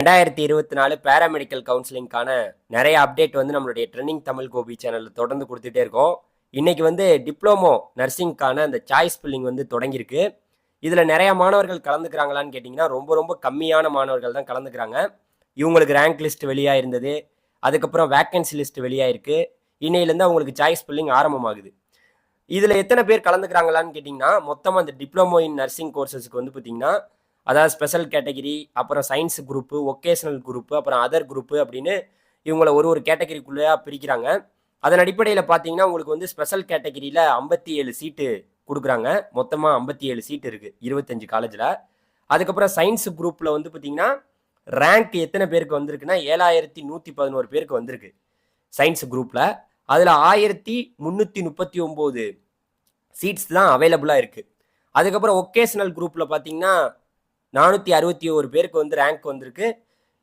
2024 paramedical கவுன்சிலிங்கான நிறைய update வந்து நம்மளுடைய ட்ரெண்டிங் தமிழ் கோபி சேனலில் தொடர்ந்து கொடுத்துட்டே இருக்கோம். இன்னைக்கு வந்து டிப்ளமோ நர்சிங்கான அந்த சாய்ஸ் ஃபில்லிங் வந்து தொடங்கியிருக்கு. இதில் நிறைய மாணவர்கள் கலந்துக்கிறாங்களான்னு கேட்டிங்கன்னா ரொம்ப ரொம்ப கம்மியான மாணவர்கள் தான் கலந்துக்கிறாங்க. இவங்களுக்கு ரேங்க் லிஸ்ட் வெளியாக இருந்தது, அதுக்கப்புறம் வேக்கன்சி லிஸ்ட் வெளியாயிருக்கு. இன்னையிலேருந்து அவங்களுக்கு சாய்ஸ் ஃபில்லிங் ஆரம்பமாகுது. இதில் எத்தனை பேர் கலந்துக்கிறாங்களான்னு கேட்டிங்கன்னா மொத்தமாக அந்த டிப்ளமோ இன் நர்சிங் கோர்சஸ்க்கு வந்து பார்த்திங்கன்னா அதாவது ஸ்பெஷல் கேட்டகிரி, அப்புறம் சயின்ஸ் குரூப்பு, ஒகேஷனல் குரூப்பு, அப்புறம் அதர் குரூப்பு அப்படின்னு இவங்களை ஒரு கேட்டகிரிக்குள்ளேயே பிரிக்கிறாங்க. அதன் அடிப்படையில் பார்த்தீங்கன்னா உங்களுக்கு வந்து ஸ்பெஷல் கேட்டகிரியில் 57 சீட்டு கொடுக்குறாங்க. மொத்தமாக 57 சீட்டு இருக்குது 25 காலேஜில். அதுக்கப்புறம் சயின்ஸ் குரூப்பில் வந்து பார்த்தீங்கன்னா ரேங்க் எத்தனை பேருக்கு வந்திருக்குன்னா 7111 பேருக்கு வந்திருக்கு சயின்ஸ் குரூப்பில். அதில் 1339 சீட்ஸ் தான் அவைலபிளாக இருக்குது. அதுக்கப்புறம் ஒகேஷனல் குரூப்பில் பார்த்தீங்கன்னா 461 பேருக்கு வந்து ரேங்க் வந்திருக்கு.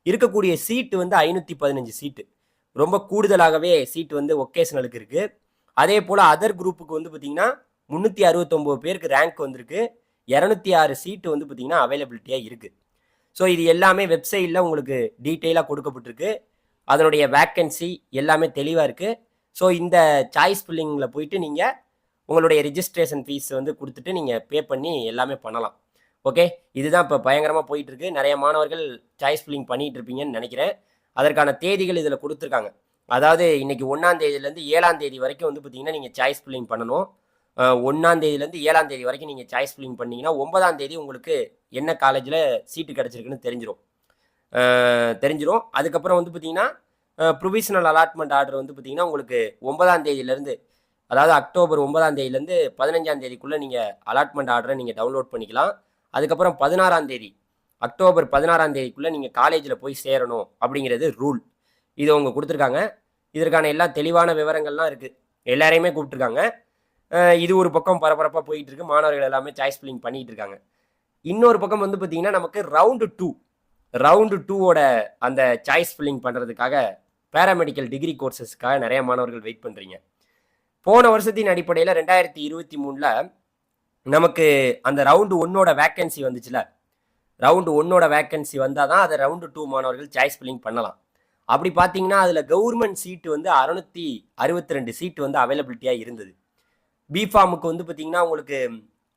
இருக்கக்கூடிய சீட்டு வந்து 515 சீட்டு, ரொம்ப கூடுதலாகவே சீட்டு வந்து ஒகேஷனலுக்கு இருக்குது. அதே போல் அதர் குரூப்புக்கு வந்து பார்த்திங்கன்னா 369 பேருக்கு ரேங்க் வந்திருக்கு. 206 சீட்டு வந்து பார்த்திங்கன்னா அவைலபிலிட்டியாக இருக்குது. ஸோ இது எல்லாமே வெப்சைட்டில் உங்களுக்கு டீட்டெயிலாக கொடுக்கப்பட்டிருக்கு. அதனுடைய வேக்கன்சி எல்லாமே தெளிவாக இருக்குது. ஸோ இந்த சாய்ஸ் ஃபில்லிங்கில் போயிட்டு நீங்கள் உங்களுடைய ரிஜிஸ்ட்ரேஷன் ஃபீஸ் வந்து கொடுத்துட்டு நீங்கள் பே பண்ணி எல்லாமே பண்ணலாம். ஓகே, இதுதான் இப்போ பயங்கரமாக போயிட்டுருக்கு. நிறைய மாணவர்கள் சாய்ஸ் ஃபில்லிங் பண்ணிகிட்டு இருப்பீங்கன்னு நினைக்கிறேன். அதற்கான தேதிகள் இதில் கொடுத்துருக்காங்க. அதாவது இன்றைக்கி 1ஆம் தேதியிலேருந்து 7ஆம் தேதி வரைக்கும் வந்து பார்த்திங்கன்னா நீங்கள் சாய்ஸ் ஃபில்லிங் பண்ணணும். 1ஆம் தேதியிலேருந்து 7ஆம் தேதி வரைக்கும் நீங்கள் சாய்ஸ் ஃபில்லிங் பண்ணிங்கன்னா 9ஆம் தேதி உங்களுக்கு என்ன காலேஜில் சீட்டு கிடச்சிருக்குன்னு தெரிஞ்சிடும். அதுக்கப்புறம் வந்து பார்த்திங்கன்னா ப்ரொவிஷனல் அலாட்மெண்ட் ஆர்டர் வந்து பார்த்திங்கன்னா உங்களுக்கு 9ஆம் தேதியிலேருந்து, அதாவது அக்டோபர் 9ஆம் தேதியிலேருந்து 15ஆம் தேதிக்குள்ளே நீங்கள் அலாட்மெண்ட் ஆர்டரை நீங்கள் டவுன்லோட் பண்ணிக்கலாம். அதுக்கப்புறம் 16ஆம் தேதி, அக்டோபர் 16ஆம் தேதிக்குள்ளே நீங்கள் காலேஜில் போய் சேரணும் அப்படிங்கிறது ரூல். இது அவங்க கொடுத்துருக்காங்க. இதற்கான எல்லா தெளிவான விவரங்கள்லாம் இருக்குது. எல்லாரையுமே கூப்பிட்டுருக்காங்க. இது ஒரு பக்கம் பரபரப்பாக போயிட்டு இருக்கு. மாணவர்கள் எல்லாமே சாய்ஸ் ஃபில்லிங் பண்ணிகிட்டு இருக்காங்க. இன்னொரு பக்கம் வந்து பார்த்திங்கன்னா நமக்கு ரவுண்டு 2ஓட அந்த சாய்ஸ் ஃபில்லிங் பண்ணுறதுக்காக பேராமெடிக்கல் டிகிரி கோர்சஸ்க்காக நிறைய மாணவர்கள் வெயிட் பண்ணுறீங்க. போன வருஷத்தின் அடிப்படையில் 2023 நமக்கு அந்த ரவுண்டு 1ஓட வேக்கன்சி வந்துச்சுல, ரவுண்டு 1ஓட வேக்கன்சி வந்தால் தான் அதை ரவுண்டு 2 மாணவர்கள் சாய்ஸ் ஃபில்லிங் பண்ணலாம். அப்படி பார்த்தீங்கன்னா அதில் கவர்மெண்ட் சீட்டு வந்து 662 சீட்டு வந்து அவைலபிலிட்டியாக இருந்தது. பிஃபார்முக்கு வந்து பார்த்தீங்கன்னா உங்களுக்கு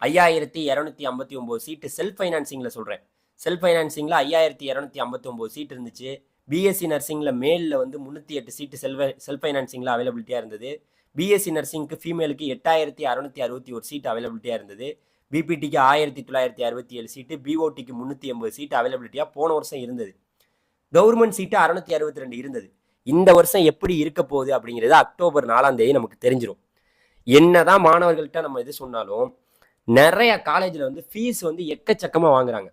5259 சீட்டு செல்ஃப் ஃபைனான்சிங்கில் சொல்கிறேன். செல்ஃப் ஃபைனான்சிங்கில் 5259 சீட் இருந்துச்சு. பிஎஸ்சி நர்சிங்கில் மேலில் வந்து 308 சீட்டு செல்ஃப் ஃபைனான்சிங்கில் அவைலபிலிட்டியாக இருந்தது. பிஎஸ்சி நர்சிங்க்கு ஃபீமேலுக்கு 8661 சீட் அவைலபிலிட்டியாக இருந்தது. பிபிடிக்கு 1967 சீட்டு, பிஓடிக்கு 380 சீட்டு அவைலபிலிட்டியாக போன வருஷம் இருந்தது. கவர்மெண்ட் சீட்டு 662 இருந்தது. இந்த வருஷம் எப்படி இருக்க போகுது அப்படிங்கிறது அக்டோபர் 4ஆம் தேதி நமக்கு தெரிஞ்சிடும். என்னதான் மாணவர்கள்ட்ட நம்ம எது சொன்னாலும் நிறைய காலேஜில் வந்து ஃபீஸ் வந்து எக்கச்சக்கமாக வாங்குறாங்க.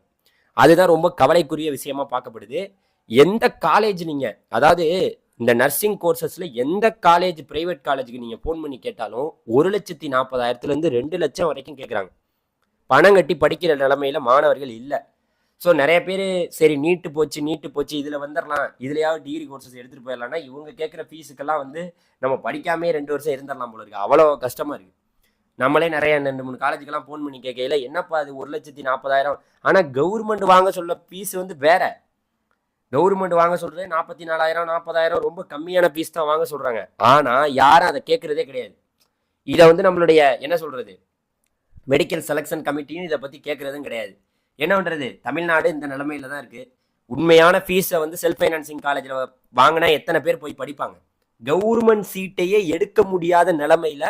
அதுதான் ரொம்ப கவலைக்குரிய விஷயமா பார்க்கப்படுது. எந்த காலேஜ் நீங்கள், அதாவது இந்த நர்சிங் கோர்சஸில் எந்த காலேஜ், ப்ரைவேட் காலேஜுக்கு நீங்கள் ஃபோன் பண்ணி கேட்டாலும் 1,40,000 2 லட்சம் வரைக்கும் கேட்குறாங்க. பணம் கட்டி படிக்கிற நிலைமையில் மாணவர்கள் இல்லை. ஸோ நிறைய பேர் சரி நீட்டு போச்சு இதில் வந்துடலாம், இதுலையாவது டிகிரி கோர்சஸ் எடுத்துகிட்டு போயிடலாம்னா இவங்க கேட்குற ஃபீஸுக்கெல்லாம் வந்து நம்ம படிக்காமே 2 வருஷம் இருந்துடலாம் போல இருக்குது. அவ்வளோ கஷ்டமாக இருக்குது. நம்மளே நிறைய 2-3 காலேஜுக்கெல்லாம் ஃபோன் பண்ணி கேட்கல என்னப்பா அது 1,40,000. ஆனால் கவர்மெண்ட் வாங்க சொல்ல ஃபீஸ் வந்து வேற. கவர்மெண்ட் வாங்க சொல்றது 44,000 40,000 ரொம்ப கம்மியான ஃபீஸ் தான் வாங்க சொல்றாங்க. ஆனா யாரும் அதை கேட்கறதே கிடையாது. இதை வந்து நம்மளுடைய என்ன சொல்றது மெடிக்கல் செலெக்ஷன் கமிட்டியும் இதை பத்தி கேட்கறதும் கிடையாது. என்ன பண்றது, தமிழ்நாடு இந்த நிலைமையில தான் இருக்கு. உண்மையான ஃபீஸை வந்து செல்ஃப் ஃபைனான்சிங் காலேஜில் வாங்கினா எத்தனை பேர் போய் படிப்பாங்க? கவர்மெண்ட் சீட்டையே எடுக்க முடியாத நிலைமையில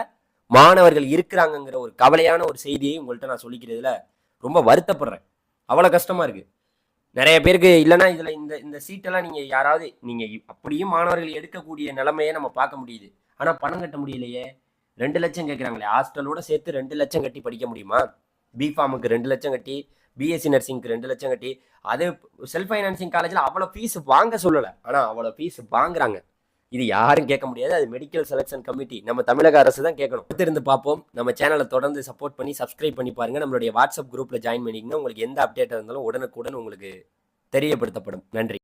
மாணவர்கள் இருக்கிறாங்கங்கிற ஒரு கவலையான ஒரு செய்தியை உங்கள்கிட்ட நான் சொல்லிக்கிறதுல ரொம்ப வருத்தப்படுறேன். அவ்வளோ கஷ்டமா இருக்கு. நிறைய பேருக்கு இல்லைன்னா இதில் இந்த சீட்டெல்லாம் நீங்கள் யாராவது நீங்கள் அப்படியும் மாணவர்கள் எடுக்கக்கூடிய நிலைமையை நம்ம பார்க்க முடியுது. ஆனால் பணம் கட்ட முடியலையே. 2 லட்சம் கேட்குறாங்களே. ஹாஸ்டலோட சேர்த்து 2 லட்சம் கட்டி படிக்க முடியுமா? பிஃபார்முக்கு 2 லட்சம் கட்டி, பிஎஸ்சி நர்சிங்க்கு 2 லட்சம் கட்டி, அது செல்ஃப் ஃபைனான்சிங் காலேஜில் அவ்வளோ ஃபீஸ் வாங்க சொல்லலை, ஆனால் அவ்வளோ ஃபீஸ் வாங்குறாங்க. இது யாரும் கேட்க முடியாது. அது மெடிக்கல் செலெக்ஷன் கமிட்டி, நம்ம தமிழக அரசு தான் கேட்கணும். அடுத்திருந்து பார்ப்போம். நம்ம சேனலை தொடர்ந்து சப்போர்ட் பண்ணி சப்ஸ்கிரைப் பண்ணி பாருங்கள். நம்மளுடைய வாட்ஸ்அப் குரூப்பில் ஜாயின் பண்ணிங்கன்னா உங்களுக்கு எந்த அப்டேட்டாக இருந்தாலும் உடனுக்குடன் உங்களுக்கு தெரியப்படுத்தப்படும். நன்றி.